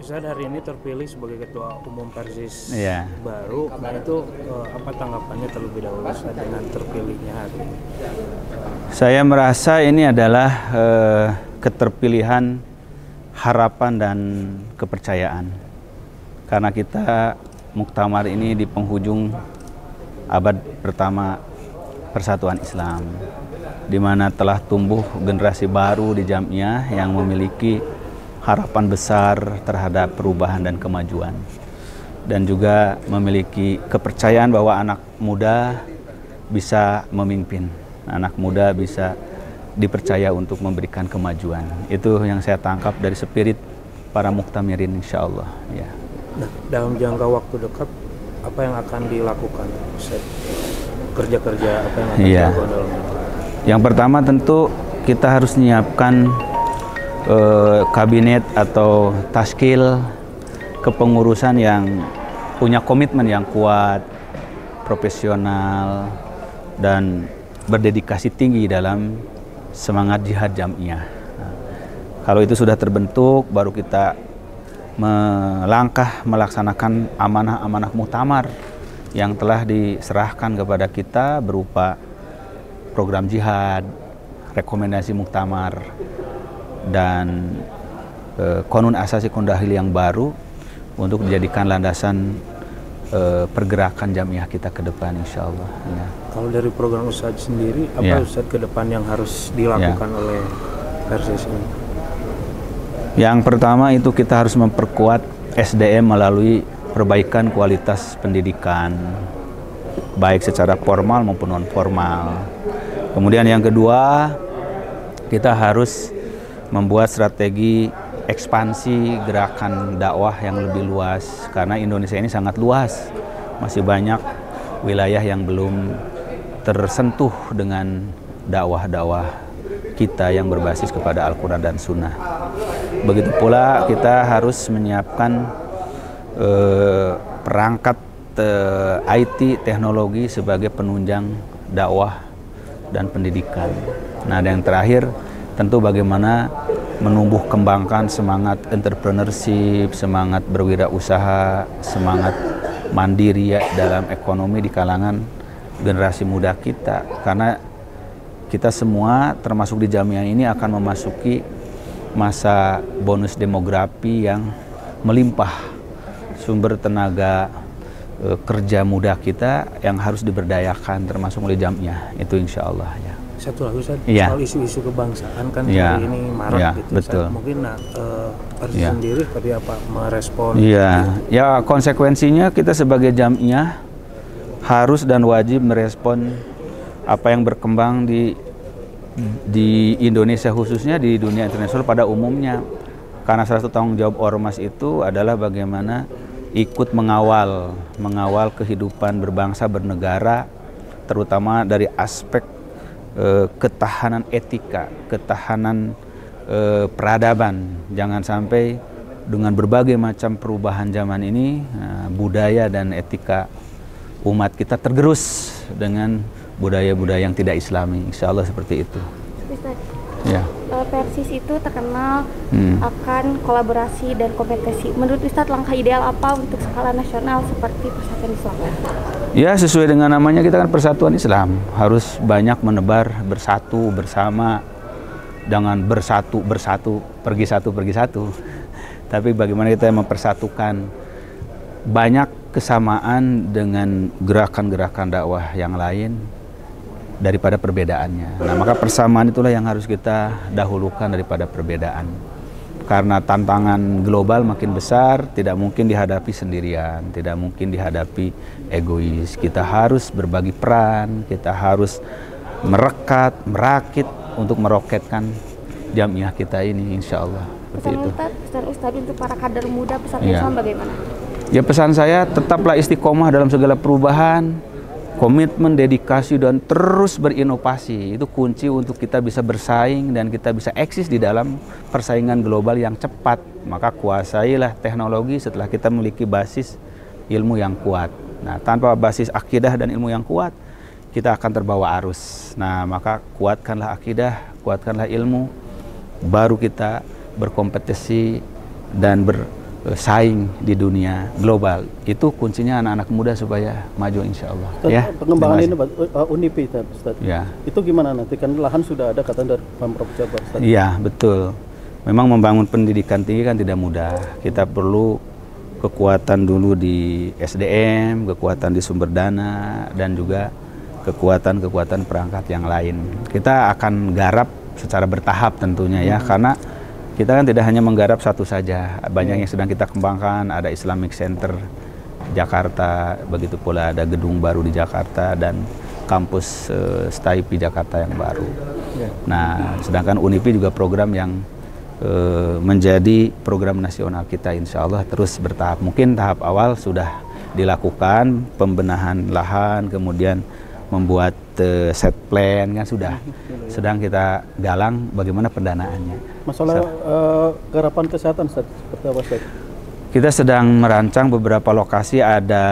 Ustadz hari ini terpilih sebagai Ketua Umum Persis Iya. baru. Nah itu apa tanggapannya terlebih dahulu Ustadz dengan terpilihnya hari ini? Saya merasa ini adalah keterpilihan harapan dan kepercayaan. Karena kita muktamar ini di penghujung abad pertama Persatuan Islam, di mana telah tumbuh generasi baru di Jamiah yang memiliki harapan besar terhadap perubahan dan kemajuan, dan juga memiliki kepercayaan bahwa anak muda bisa memimpin, anak muda bisa dipercaya untuk memberikan kemajuan. Itu yang saya tangkap dari spirit para muktamirin, insya Allah. Ya. Nah, dalam jangka waktu dekat apa yang akan dilakukan, Ustadz? Kerja-kerja apa yang akan dilakukan dalam Yang pertama tentu kita harus menyiapkan kabinet atau taskil kepengurusan yang punya komitmen yang kuat, profesional, dan berdedikasi tinggi dalam semangat jihad Jamiah. Nah, kalau itu sudah terbentuk, baru kita melangkah melaksanakan amanah-amanah muktamar yang telah diserahkan kepada kita berupa program jihad, rekomendasi muktamar, dan konun asasi kondahil yang baru untuk dijadikan landasan pergerakan Jamiah kita ke depan, insya Allah. Ya. Kalau dari program Ustadz sendiri, apa Ustadz ke depan yang harus dilakukan oleh Persis ini? Yang pertama itu kita harus memperkuat SDM melalui perbaikan kualitas pendidikan, baik secara formal maupun non formal. Kemudian yang kedua, kita harus membuat strategi ekspansi gerakan dakwah yang lebih luas, karena Indonesia ini sangat luas, masih banyak wilayah yang belum tersentuh dengan dakwah-dakwah kita yang berbasis kepada Al-Quran dan Sunnah. Begitu pula kita harus menyiapkan perangkat IT teknologi sebagai penunjang dakwah dan pendidikan. Nah, dan yang terakhir tentu bagaimana menumbuh kembangkan semangat entrepreneurship, semangat berwirausaha, semangat mandiri dalam ekonomi di kalangan generasi muda kita. Karena kita semua termasuk di Jamiah ini akan memasuki masa bonus demografi yang melimpah. Sumber tenaga kerja muda kita yang harus diberdayakan termasuk oleh Jamiah, itu insya Allah ya. Satu lagi Ustadz, Iya. soal isu-isu kebangsaan kan Iya. hari ini marak Iya, gitu. betul. Ustadz, mungkin Persis Iya. sendiri tadi apa merespon? Iya, ya konsekuensinya kita sebagai Jamiah harus dan wajib merespon apa yang berkembang di Indonesia, khususnya di dunia internasional pada umumnya. Karena salah satu tanggung jawab ormas itu adalah bagaimana ikut mengawal kehidupan berbangsa bernegara, terutama dari aspek ketahanan etika, ketahanan peradaban. Jangan sampai dengan berbagai macam perubahan zaman ini, budaya dan etika umat kita tergerus dengan budaya-budaya yang tidak Islami. Insya Allah seperti itu. Ustadz, Ya. Persis itu terkenal akan kolaborasi dan kompetisi. Menurut Ustadz, langkah ideal apa untuk skala nasional seperti Persatuan Islam? Ya, sesuai dengan namanya kita kan Persatuan Islam, harus banyak menebar, bersatu bersama, jangan bersatu pergi satu, tapi bagaimana kita mempersatukan banyak kesamaan dengan gerakan-gerakan dakwah yang lain daripada perbedaannya. Nah, maka persamaan itulah yang harus kita dahulukan daripada perbedaan. Karena tantangan global makin besar, tidak mungkin dihadapi sendirian, tidak mungkin dihadapi egois. Kita harus berbagi peran, kita harus merakit untuk meroketkan Jamiah kita ini, insya Allah. Pesan Ustadz untuk para kader muda Persatuan Islam bagaimana? Ya, pesan saya tetaplah istiqomah dalam segala perubahan, komitmen, dedikasi, dan terus berinovasi. Itu kunci untuk kita bisa bersaing dan kita bisa eksis di dalam persaingan global yang cepat. Maka kuasailah teknologi setelah kita memiliki basis ilmu yang kuat. Nah, tanpa basis akidah dan ilmu yang kuat, kita akan terbawa arus. Nah, maka kuatkanlah akidah, kuatkanlah ilmu, baru kita berkompetisi dan saing di dunia global. Itu kuncinya anak-anak muda supaya maju insya Allah. Ya, pengembangan ini Unipi, Ustaz. Ya. Itu gimana nanti? Kan lahan sudah ada kata dari Pemprov Jabar, Ustaz. Iya, betul. Memang membangun pendidikan tinggi kan tidak mudah. Kita perlu kekuatan dulu di SDM, kekuatan di sumber dana, dan juga kekuatan perangkat yang lain. Kita akan garap secara bertahap tentunya ya, karena kita kan tidak hanya menggarap satu saja, banyak yang sedang kita kembangkan. Ada Islamic Center Jakarta, begitu pula ada gedung baru di Jakarta dan kampus STAIPI Jakarta yang baru. Nah, sedangkan Unipi juga program yang menjadi program nasional kita, insya Allah terus bertahap. Mungkin tahap awal sudah dilakukan pembenahan lahan, kemudian membuat set plan kan sudah. Sedang kita galang bagaimana pendanaannya. Masalah garapan kesehatan, Ustaz, seperti apa, Ustaz? Kita sedang merancang beberapa lokasi, ada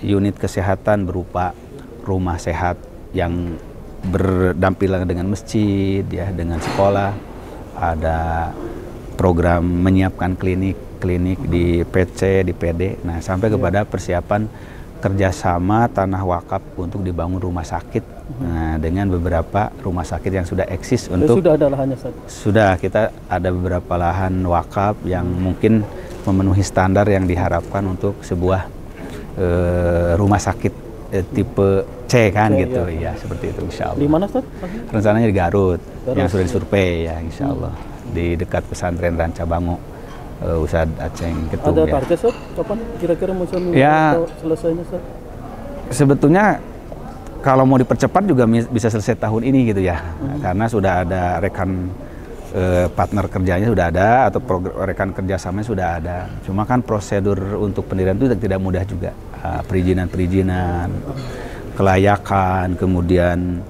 unit kesehatan berupa rumah sehat yang berdampingan dengan masjid, ya, dengan sekolah. Ada program menyiapkan klinik di PC, di PD. Nah, sampai kepada persiapan kerjasama tanah wakaf untuk dibangun rumah sakit. Nah, dengan beberapa rumah sakit yang sudah eksis untuk. Sudah ada lahannya, Ustaz? Sudah, kita ada beberapa lahan wakaf yang mungkin memenuhi standar yang diharapkan untuk sebuah rumah sakit tipe C kan gitu ya, seperti itu insya Allah. Di mana, Ustaz? Rencananya di Garut, yang sudah disurvei ya insya Allah, di dekat pesantren Rancabangu, Ustadz Aceng Ketum. Ada target, Ustaz? Kapan kira-kira musim selesainya, Ustaz? Sebetulnya kalau mau dipercepat juga bisa selesai tahun ini gitu ya, karena sudah ada rekan partner kerjanya sudah ada, atau rekan kerjasamanya sudah ada. Cuma kan prosedur untuk pendirian itu tidak mudah juga. Perizinan, kelayakan, kemudian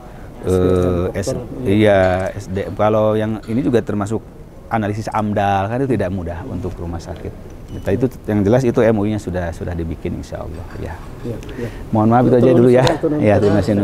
SDM. Kalau yang ini juga termasuk analisis AMDAL, kan itu tidak mudah untuk rumah sakit. Kita itu yang jelas itu MUI-nya sudah dibikin insya Allah ya. Mohon maaf itu aja dulu ya. Ya, terima kasih.